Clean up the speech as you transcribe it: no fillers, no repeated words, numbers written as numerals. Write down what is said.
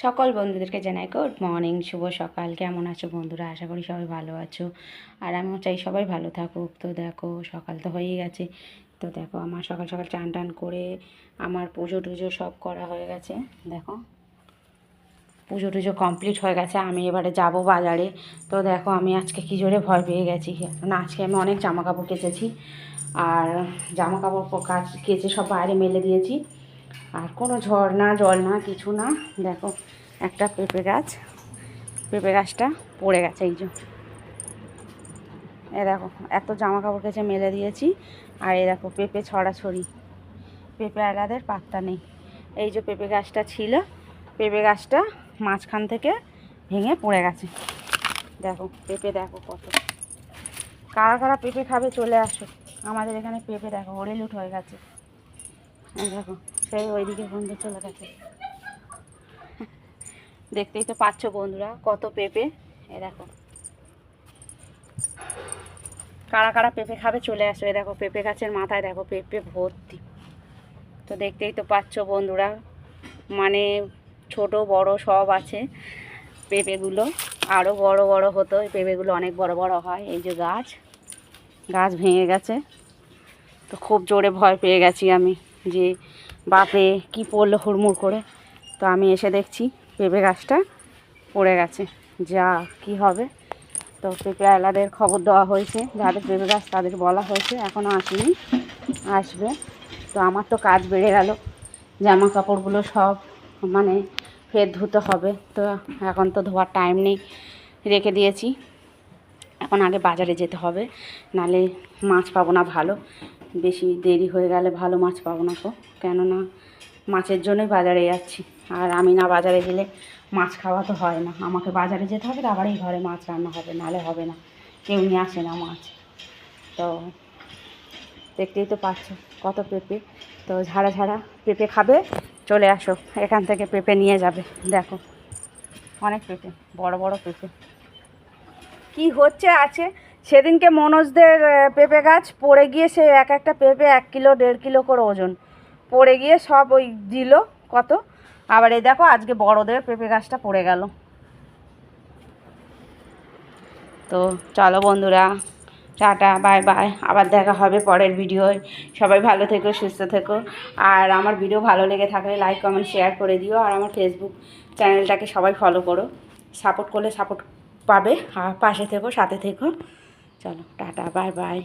সকল বন্ধুদেরকে জানাই গুড মর্নিং, শুভ সকাল। কেমন আছো বন্ধুরা? আশা করি সবাই ভালো আছো, আর আমিও চাই সবাই ভালো থাকুক। তো দেখো সকাল তো হয়েই গেছে। তো দেখো আমার সকাল সকাল চান টান করে আমার পুজো টুজো সব করা হয়ে গেছে। দেখো পুজো টুজো কমপ্লিট হয়ে গেছে। আমি এবারে যাব বাজারে। তো দেখো আমি আজকে কী জোরে ভয় পেয়ে গেছি, কারণ আজকে আমি অনেক জামা কাপড় কেচেছি, আর জামা কাপড় কেচে সব বাইরে মেলে দিয়েছি, আর কোনো ঝড় না জল না কিছু না। দেখো একটা পেঁপে গাছটা পড়ে গেছে। এই যে এ দেখো এত জামা কাপড় কেচে মেলে দিয়েছি, আর এই দেখো পেঁপে ছড়াছড়ি, পেঁপে আলাদের পাত্তা নেই। এই যে পেঁপে গাছটা ছিল, পেঁপে গাছটা মাঝখান থেকে ভেঙে পড়ে গেছে। দেখো পেঁপে দেখো কত, কারা কারা পেঁপে খাবে চলে আসো। আমাদের এখানে পেঁপে দেখো হরিলুট হয়ে গেছে। দেখো সেই ওইদিকে বন্ধু চলে গেছে। দেখতেই তো পাচ্ছ বন্ধুরা কত পেঁপে। এ দেখো কারা কারা পেঁপে খাবে চলে আসো। এ দেখো পেঁপে গাছের মাথায় দেখো পেঁপে ভর্তি। তো দেখতেই তো পাচ্ছ বন্ধুরা, মানে ছোট বড় সব আছে পেঁপেগুলো। আরও বড় বড় হতো, এই পেঁপেগুলো অনেক বড় বড় হয়। এই যে গাছ ভেঙে গেছে। তো খুব জোরে ভয় পেয়ে গেছি আমি, যে বাপরে কি পড়লো হুড়মুড় করে। তো আমি এসে দেখছি পেঁপে গাছটা পড়ে গেছে। যা কি হবে। তো পেঁপে আলাদের খবর দেওয়া হয়েছে, যাদের পেঁপে গাছ তাদের বলা হয়েছে, এখনও আসেনি, আসবে। তো আমার তো কাজ বেড়ে গেল, জামা কাপড়গুলো সব মানে ফের ধুতে হবে। তো এখন তো ধোয়ার টাইম নেই, রেখে দিয়েছি। এখন আগে বাজারে যেতে হবে, নালে মাছ পাবো না ভালো। বেশি দেরি হয়ে গেলে ভালো মাছ পাবো না। তো কেননা মাছের জন্যই বাজারে যাচ্ছি, আর আমি না বাজারে গেলে মাছ খাওয়া তো হয় না। আমাকে বাজারে যেতে হবে, আবারই ঘরে মাছ রান্না হবে, নালে হবে না। কেউ নিয়ে আসে না মাছ। তো দেখতেই তো পাচ্ছ কত পেঁপে। তো ঝাড়া ঝাড়া পেঁপে খাবে চলে আসো, এখান থেকে পেঁপে নিয়ে যাবে। দেখো অনেক পেঁপে, বড় বড় পেঁপে। কি হচ্ছে আছে, সেদিনকে মনোজদের পেঁপে গাছ পড়ে গিয়ে সে এক একটা পেঁপে 1 কিলো 1.5 কিলো করে ওজন, পড়ে গিয়ে সব ওই দিল কত। আবার এই দেখো আজকে বড়দের পেঁপে গাছটা পড়ে গেল। তো চলো বন্ধুরা, টাটা বাই বাই, আবার দেখা হবে পরের ভিডিওয়। সবাই ভালো থেকো, সুস্থ থেকো। আর আমার ভিডিও ভালো লেগে থাকলে লাইক কমেন্ট শেয়ার করে দিও, আর আমার ফেসবুক চ্যানেলটাকে সবাই ফলো করো। সাপোর্ট করলে সাপোর্ট পাবে, আর পাশে থেকো, সাথে থেকো। চলো টাটা বাই বাই।